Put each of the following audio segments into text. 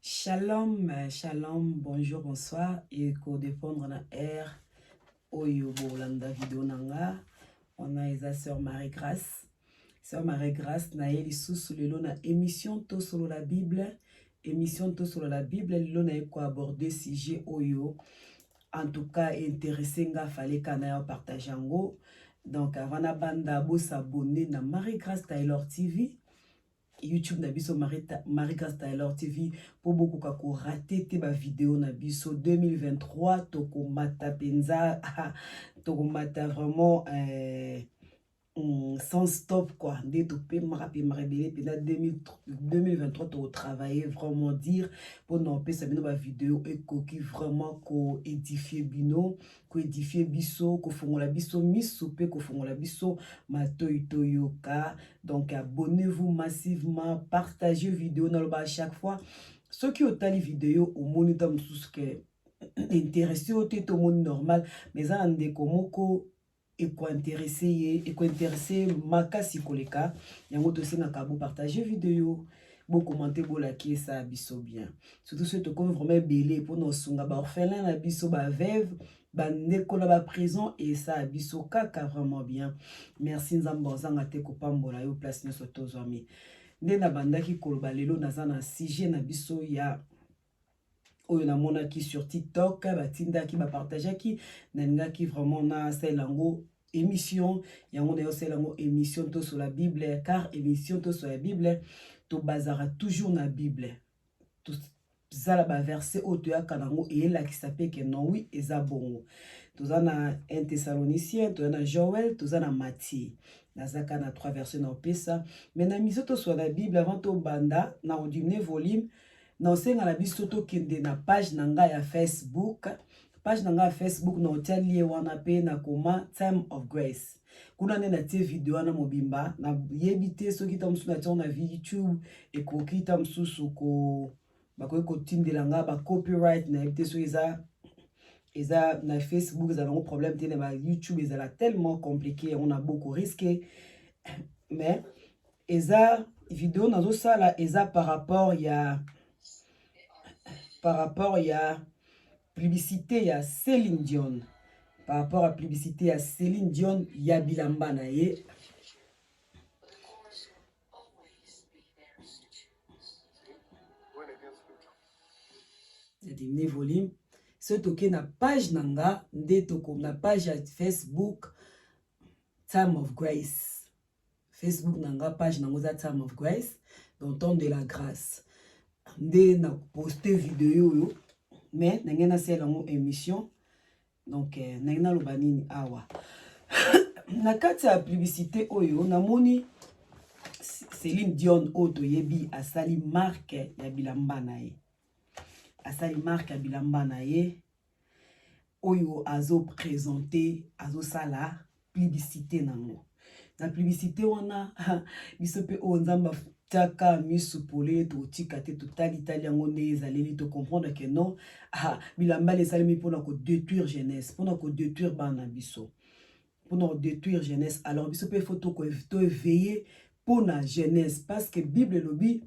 Shalom, shalom, bonjour, bonsoir. Et pour défendre la R, Oyo Bolanda vidéo nanga, on a sa sœur Marie-Grâce. Sœur Marie-Grâce, na yeli sous le na émission to solo la Bible. Émission to solo la Bible, le na ko aborder sujet Oyo. En tout cas, intéressé nga fallait kana partager ngo. Donc avant na banda bo s'abonner na Marie-Grâce Taylor TV. YouTube na biso Marie-Grâce Taylor TV pour beaucoup kako raté te ba vidéo na biso 2023 toko mata penza toko mata vraiment sans stop quoi dès to pe marape marabele pena 2023 to travailler vraiment dire pour non pe ça bino ba vidéo et qui vraiment ko édifier bino ko édifier biso ko fongola biso miso pe ko fongola biso matoy toyoka. Donc abonnez-vous massivement, partagez vidéo dans le bas à chaque fois. Ceux qui ont les vidéos au moniteur sous que intéressé au tout au monde normal mais ça en décomoko et quoi intéressé makasi koleka yango to singa kabo partager vidéo bon commenter bon liker ça biso bien surtout ceux qui comme vraiment belé pour nos sunga ba orphelin na biso ba veuve ba neko na ba prison et ça biso kaka vraiment bien merci nzambo zanga te ko pambola yo place ne soto zomi ndena bandaki koloba lelo nazana sujet na biso ya oyo na mona ki sur TikTok batinda ki ba partager ki na ki vraiment na selango émission yango na yo selango émission to sur la Bible car émission to sur la Bible to bazara toujours na Bible to zala ba verset oto ya kanango et la qui s'appelle que non oui eza bongo tozana 1 Thessaloniciens tozana Joël tozana Matthieu nazaka na 3 versets na pesa mais na miso to sur la Bible avant to banda na odimne volume na osenga na biso to kende na page nanga ya Facebook page nanga ya Facebook na otialie wana pe na koma Time of Grace kuna nena tie video na mobimba na yebite soki ta musu na tia na YouTube e ko kita mususu ko bakoy ko tindela nga ba copyright na yebite so eza na Facebook eza un problème te na YouTube eza tellement compliqué on a beaucoup risqué mais eza vidéo nazo sala eza par rapport à publicité à Céline Dion. Par rapport à publicité à Céline Dion, ya bilamba na ye. C'est volume. Ce token na page nanga, nde toko na page Facebook Time of Grace. Facebook nanga page nanga za Time of Grace, dans temps de la grâce. Nde na poster vidéo yo. Mais nangena c'est la émission donc nangena lobanini awa na kati ya publicité oyo namoni Céline Dion oto yebi asali marque ya bilamba na ye asali marque ya bilamba na ye oyo azo présenter azo sala publicité nango na publicité wana biso pe o nzamba taka misupole to tika te to tali yango ne ezaleli to comprendre que non bilamba les salimi pour ko détruire jeunesse pour ko détruire bana biso pour détruire jeunesse alors biso pe photo ko to éveiller pour la jeunesse parce que Bible lobi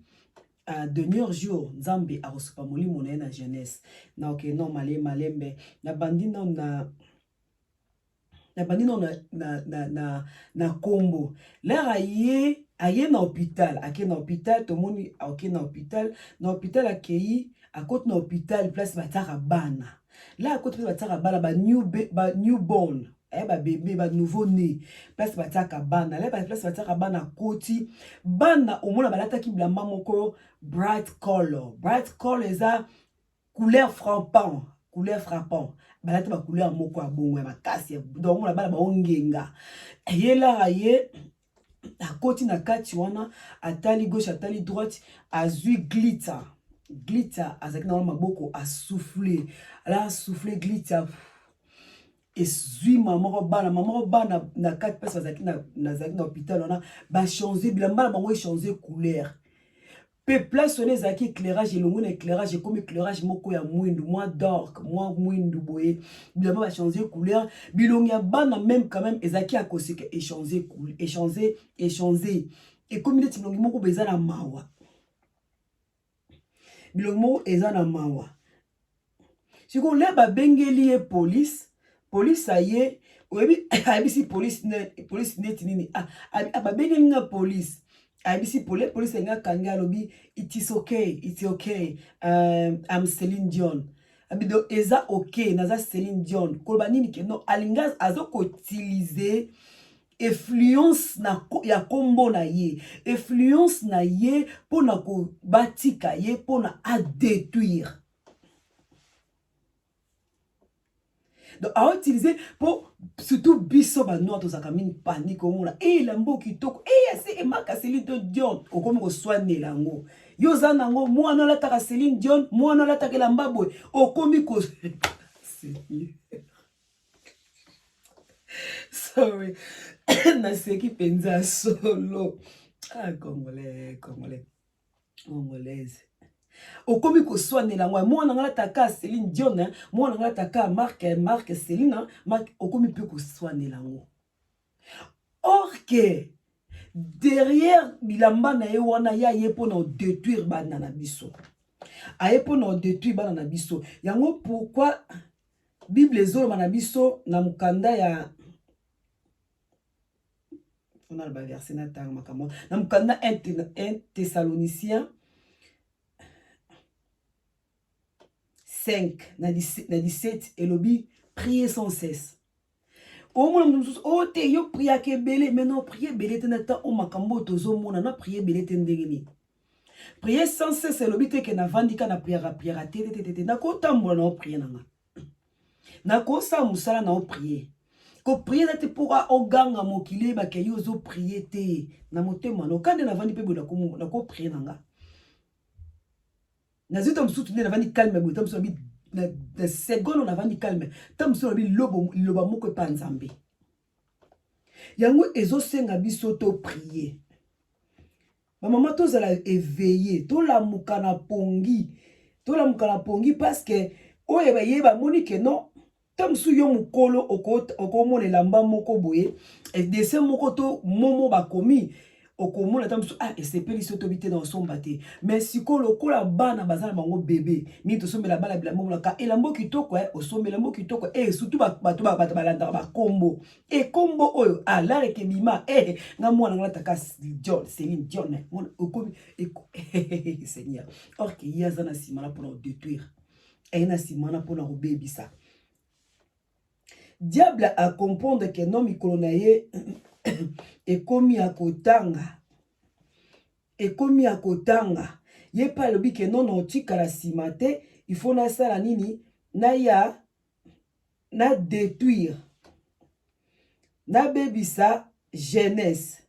dernier jour nzambe a reçu molimo na jeunesse na ok non malembe na bandino na kombo l'air aye na hôpital ake na hôpital to moni ake na hôpital akei akoti na hôpital place bataka bana là akoti place bataka bana ba newborn ba bébé ba nouveau né place bataka bana là place bataka bana koti bana omona balataki bilamba moko bright color eza couleur frappant balata ba couleur moko abongo ya makasi donc mona bana ba ongenga yela ye akoti na kati wana atali gauche atali droite azui glitter azaki na maboko a souffler glitter et zui maman bana na kati place azaki na hôpital wana ba changer bilamba bango changer couleur pe place on ezaki éclairage elongo na éclairage comme éclairage moko ya mwindu moi dark moi mwindu boye bilamba ba changer couleur bilongi ya bana même quand même ezaki akosika échanger et comme il est bilongi moko beza na mawa Bilomo ezana mawa. Si ko le ba bengeli e police aye, oyebi abisi police net nini. Ba bengeli nga police. Abisi police nga kanga lobi, it is okay, it's okay. I'm Celine Dion. Abido eza okay, naza Celine Dion. Koloba nini ke no alinga azoko utiliser influence na ya kombo na ye, influence na ye pona ko batika ye pona a détruire. Donc a utiliser pour surtout biso ba noto zakamini panique au mona la mboki toko ase emaka Celine Dion okomi ko soigner lango yo zana ngo mwana la taka Celine Dion mwana la taka la mbabwe okomi ko sorry na seki penza solo congolaise okomi ko soigner lango mwana ngala taka Celine Dion mwana ngala taka marque Celine okomi pe ko soigner lango. Or que derrière bilamba na ye wana ya ye pona détruire bana na biso. Aye pona détruire bana na biso. Yango pourquoi Bible ezolo na biso na mukanda ya on a le verset na tanga makamo. Na mukanda 1 Thessaloniciens 5 na 17 elobi priez sans cesse. Au moins o te yo prier ke belé mais non prier belé tenata o makambo tozo mona na prier belé tendengeni. Prier sans cesse elobi te ke na vandika na prier te na ko tambola na prier nanga. Na ko sa musala na o prier. Ko prier te pourra oganga mokile ba ke yo zo prier te na motema no kande na vandi pe bola ko na ko prier nanga. Na zito msutu na vandi calme bo tamso bi na seconde na vandi calme tamso bi loba moko pa nzambe. Yango ezo senga biso to prier. Ma maman tozala éveillé, to la mukana pongi parce que oye yeba moni ke non tamsu yo mukolo okomona lamba moko boye et de ce moko to momo bakomi okomona tamsu esepeli soto bité dans son bâté mais sikolo kola bana bazana bango bébé mi to sombela bala bila momo ka elambo kitoko osombela mbo kitoko surtout bato balanda ba kombo kombo oyo la rekebima nga mwana ngala taka Celine Dion okomi Seigneur or que yazana simana pour détruire na simana pour rebebisa. Diable a comprendre que non mikolo na ye ekomi akotanga ye pa lobi ke non otika la simate il faut na sala nini na détruire na bebisa jeunesse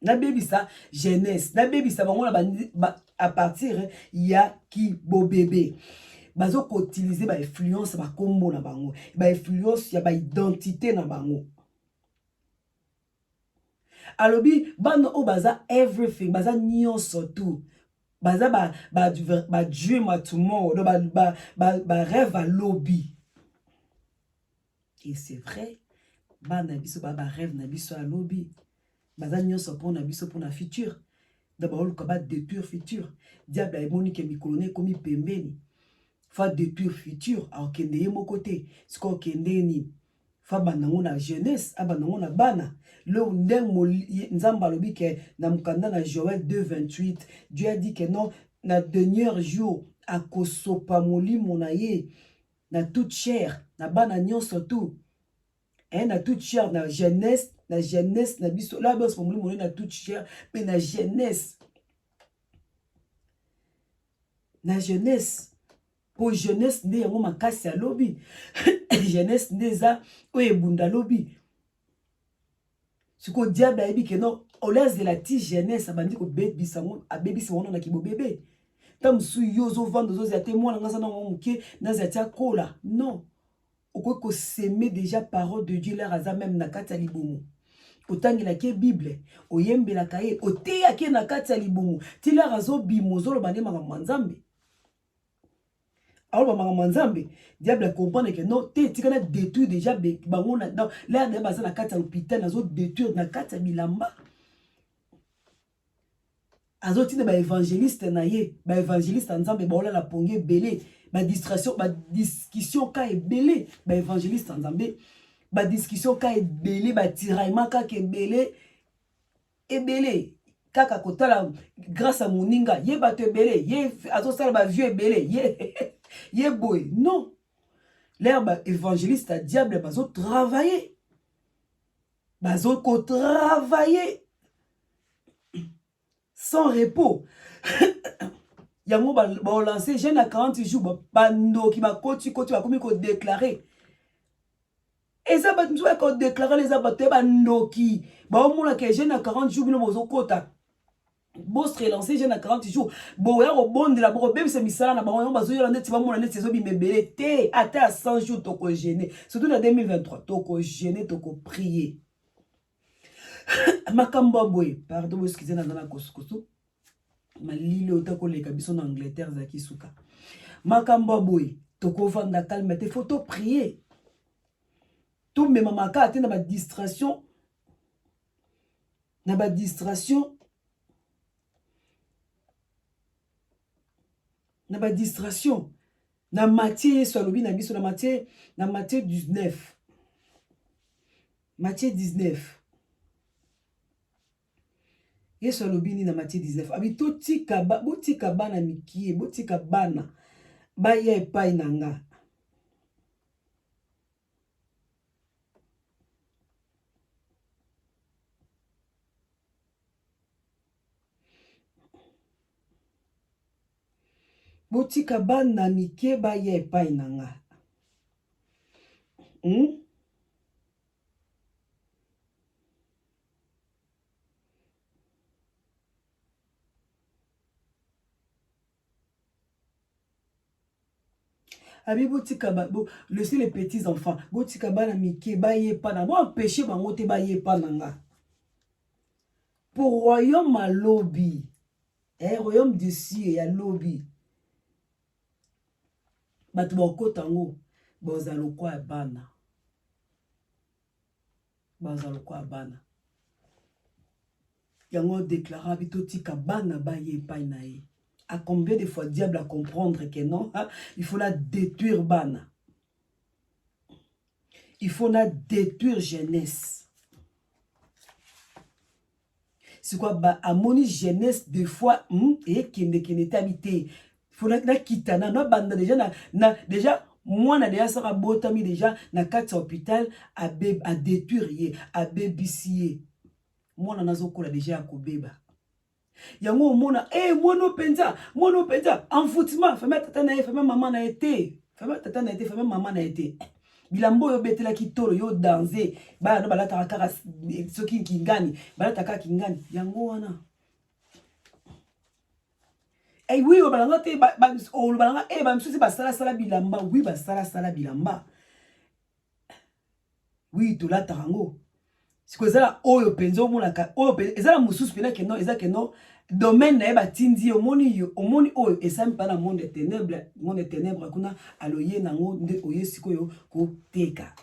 na bebisa bango na à partir ya ki bo bébé bazo ko utiliser ba influence ba kombo na bango ba influence ya ba identité na bango. Alobi bano o baza everything baza nyonso tout baza ba dream à tomorrow ba rêve à lobby et c'est vrai bana biso ba rêve na biso à lobby baza nyonso pour na biso pour na futur d'abord le combat détruire futur diable a monique mikolone komi pembeni fa détruire futur alors kende ye mo côté ce qu'on kende ni fa banango na jeunesse abanango na bana le ndemo nzamba lobi ke na mukanda na Joël 2:28 Dieu a dit que non na dernier jour akosopa molimo na ye na toute chair na bana nyonso tout na toute chair na jeunesse na biso la bas molimo na toute chair mais na jeunesse pour jeunesse nde yango makasi ya lobi jeunesse nde za oye bunda lobi siko diable ayebi ke non olaze la ti jeunesse abandi ko bebisa ngo abebisa ngo na kibo bébé tamsu yozo vando zo zate mwana ngasa na muke na zatia kola non oko ko semer déjà parole de Dieu la raza même na kati ya libumu otangela ke Bible oyembela kaye oteya ke na kati ya libumu ti la razo bimozo lo bande makambo nzambe. Alors maman nzambe diable comprendre que non te tikana détruire déjà bango na dans là de baza na kati ya l'hôpital nazo détruire na kati ya bilamba azotina ba évangéliste na ye, ba évangéliste nzambe baola la ponge belé, ba distraction, ba discussion ka ebelé, ba évangéliste nzambe, ba discussion ka ebelé, ba tiraillement ka ebelé, ebelé. Kaka kotala grâce à moninga, ye bato ebelé, ye azosala ba vieux ebelé, ye ye boy. Non. L'herbe évangéliste à diable bazo travailler. Bazo ko travailler sans repos. Yango ba lancer jeune à 40 jours bando qui ba koti ba komi ko déclarer. Et ça ba tu ko déclarer les abaté bando qui ba omona que jeune à 40 jours bino bozo kota. Boss relancer jeune à 40 jours. Bo ya ko bonde la bo bem se misala na ba on bazo yo ndeti ba mona ndeti zo bi mebele te ata à 100 jours to ko gêner. Surtout en 2023 to ko gêner to ko prier. Makambo boy, pardon, excusez-moi dans la kosukosu. Malile otako leka biso en Angleterre zaki suka. Makambo boy, toko vanda calme, te photo prier. Tout me mamaka ate na ba distraction. Na ba distraction. Na ba distraction. Na Matthieu so lobi na biso na Matthieu 19. Matthieu 19. Yesu alobini na Matthieu 19. Abi totika botika bana mikie, botika bana ba ya epai nanga. Botika bana mikie ba ya epai nanga. Abi botika ba laissez les petits enfants. Botika bana mikie ba ye pa na. Bo empêcher bango te ba ye pa nanga. Pour royaume à lobby. Royaume de cieux ya lobby. Batu bako tango bozalo kwa bana. Bazalo kwa bana. Yango déclara bitotika bana ba ye pa na ye. À combien de fois diable à comprendre que non, hein? Il faut la détruire bana. Il faut la détruire jeunesse. C'est quoi ba amoni jeunesse des fois et qui n'était habité. Il faut la quitter na banda déjà déjà moi na déjà ça botami déjà na 4 hôpital à détruire à bébissier. Moi na nazokola déjà à kobeba. Yango mona mono penza enfoutiment femme tata na femme maman na été femme tata na été femme maman na été bilambo yo betela kitoro yo danser ba no balata kaka soki kingani balata kaka kingani yango wana oui o balanga te ba o balanga ba msusi ba sala bilamba oui ba sala bilamba oui to la tarango siko ezala oyo penzo mona ka oyo ezala mususu pena ke no ezaka no domaine na eba tindi omoni oyo esami pa na monde ténèbre kuna aloye nango nde oye sikoyo ko teka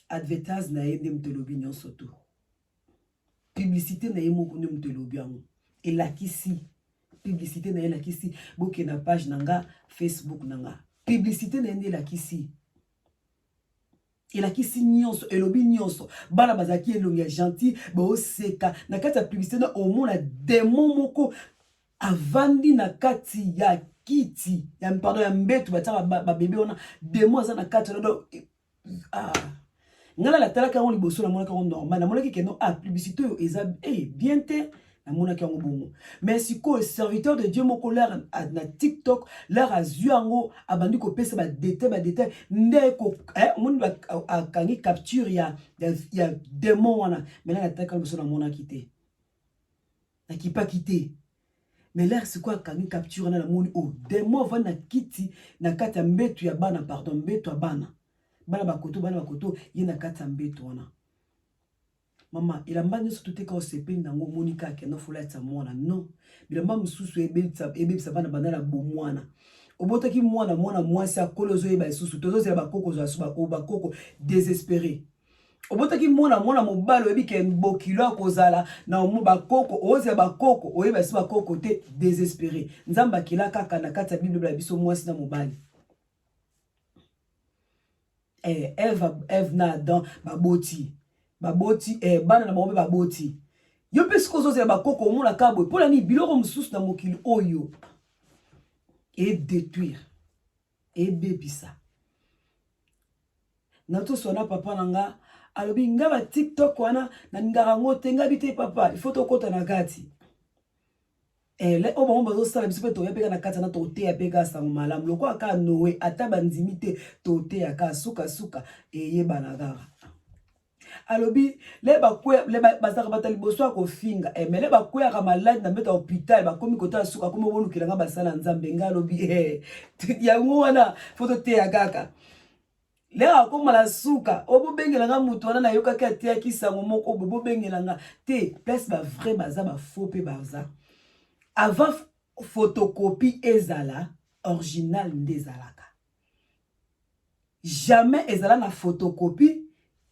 advertise na ye nde mtelobi nyonso to publicité na ye moko nde mtelobi yango elakisi publicité na ye elakisi boke na page nanga Facebook nanga publicité na ye nde elakisi elakisi nyonso elobi nyonso bana bazaki elongi ya gentil bao seka na kati ya publicité na omona démon moko avandi na kati ya kiti ya pardon ya mbetu bataka ba bébé ona démon aza na kati na ngala la talaka on liboso na monaka on normal na monaki ke no publicité eza bien te na monaki yango bongo mais siko serviteur de Dieu moko l'air na TikTok l'air azuango abandi ko pesa ba détail nde ko mon akangi capture ya démon wana mais là na talaka liboso na monaki te na kipa kité mais l'air c'est quoi akangi capture na moni démon va na kiti na kati ya mbetu ya bana pardon mbetu ya bana bakoto yena kati ya mbetu wana mama ilamba nyonso toteka osepeli nango monika ke no fola ya mwana non bilamba mususu ebebisa bana bandala bo mwana obotaki mwana mwasi akolo ozoyeba lisusu tozozela bakoko bakoko désespéré obotaki mwana mobali oyebi ke bokilo akozala na omo bakoko oze bakoko oyeba si bakoko te désespéré nzambe akila kaka na kati ya bible la biso mwasi na mobali Eve na Adam baboti bana na bango baboti yo pe siko ozozela bakoko omona kabwe mpola ni biloko mosusu na mokili oyo détruire ebebisa na tosona papa na nga alobi nga ba TikTok wana na ngaka ngote nga bite papa il faut to kota na kati le o bango bazo sala biso pe to yapeka na kati na to te yapeka sango malamu loko aka nowe ata bandimi te to te aka suka suka yeba na gara alobi le bakwe le bazaka batali boso ko finga mais le bakwe ka malade na beta hôpital bakomi kota suka komo bolukela nga basala nzambe nga alobi yango wana faut to te yakaka Lera comme la souka, obo bengelanga mutuana na yoka kati akisango moko obo bengelanga te place ba vrai baza ba faux pe baza. Avant photocopie ezala original ndezalaka. Jamais ezala na photocopie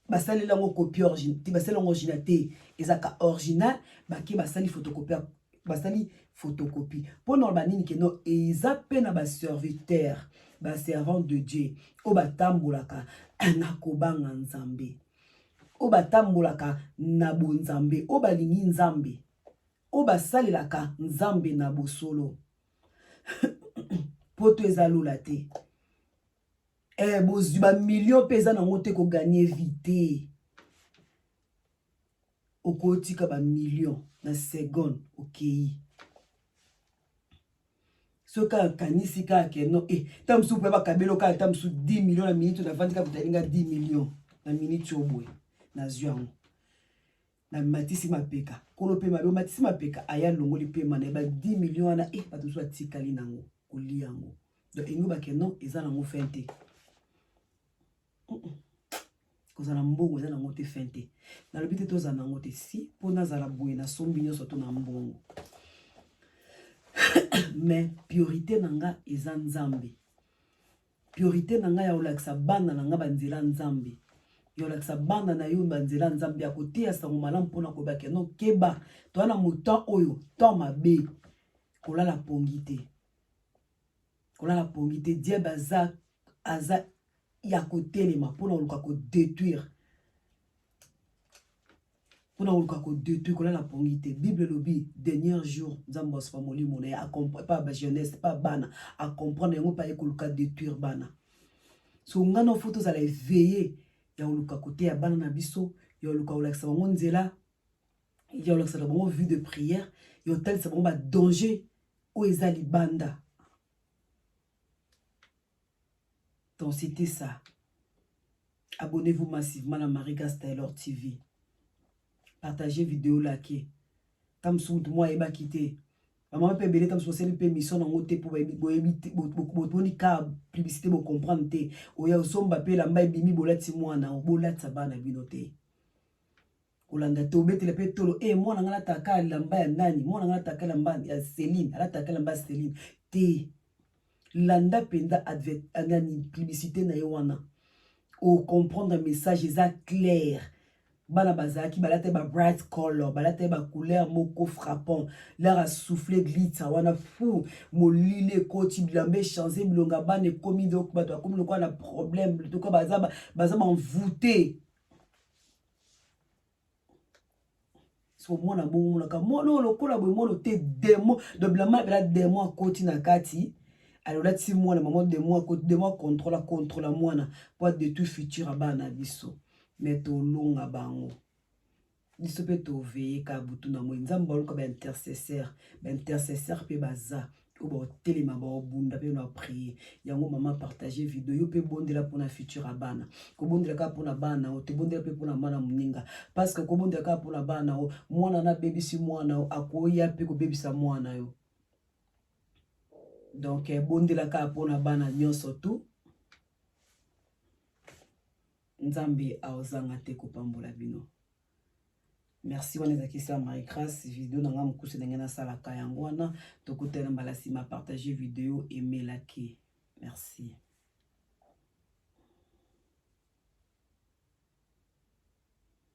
basali lango copie original, ti basali original te ezaka original baki basali photocopie basali photocopie. Pour ba nini ke no eza pe na ba serviteur ba servant de Dieu o batambolaka na kobanga nzambe o batambolaka na bonzambe o balingi nzambe o basalelaka nzambe na bosolo poto ezalola te bozwi ba million pesa na ngote ko gagner vite okotika ba million na seconde okay. Soka kanisi ka ke no tamsu pe ba kabelo ka tamsu 10 millions na minute na vandi ka butalinga 10 millions na minute obwe na zwango na matisi mapeka kolo pe mabe matisi mapeka aya longoli pe mana ba 10 millions na bato so atikali nango koli yango donc engo ba ke no eza nango fente kozala mbongo eza nango te fente na lobite to za nango te si pona zala boye na sombi nyoso to na mbongo mais priorité nanga eza nzambe priorité nanga ya olakisa bana nanga banzela nzambe ya olakisa bana na yo banzela nzambe ya koteya sango malamu mpona kobaki no keba toana motan oyo temps mabe kolala pongi te diable aza ya kotelema mpona oluka kodétruire Pour nous détruire qu'on la pongité Bible lobi dernier jour nzambo sa molimo na a comprendre pas ba jeunesse pas bana a comprendre ngo pa ekoluka détruire bana so ngana photos ala veiller ya oluka côté ya bana na biso ya oluka olakisa bango nzela ya olakisa bango vue de prière ya tel c'est bon ba danger o ezali banda. Donc c'était ça. Abonnez-vous massivement à Marigas Taylor TV. Partagez vidéo là qui tam sou moi eba quitté maman peut belé tam social pe mission na ngote pour éviter beaucoup ni ka publicité pour comprendre té oya osomba pe la mbai bimi bolati mwana bolata bana binote olanda to betele pe tolo mwana ngala taka la mbai nani mwana ngala taka la mbai ya Céline ala taka la mbai Céline té landa penda advert anani publicité na yowana o comprendre message exact clair. Bana bazaki balate ba bright color balate ba couleur moko frappant l'air a soufflé glitz wana fou molile koti blambe changer bilonga bane komi donc bato komi lokwa na problème to ko baza envoûté so mona bongo ka mono lokola boy mono te démon de blama bela démon koti na kati alors là ti mona maman démon contrôle mona pour de tout futur bana biso mais to longa bango biso pe to veiller ka butu na mo nzambe baluka ba intercesseur pe baza o ba telema ba obunda pe na prier yango mama partager vidéo yo pe bondela pour na futur bana ko bondela ka pour na bana o te bondela pe pour na bana muninga parce que ko bondela ka pour na bana o mwana na baby si mwana o akoya pe ko baby sa mwana yo donc bondela ka pour na bana nyonso tout Nzambe aozanga te kopambola bino. Merci wana ezaki sa Marie Grâce vidéo nanga mukuse ndenge na sala ka yango wana tokutana mbala sima partager vidéo aimer liker. Merci.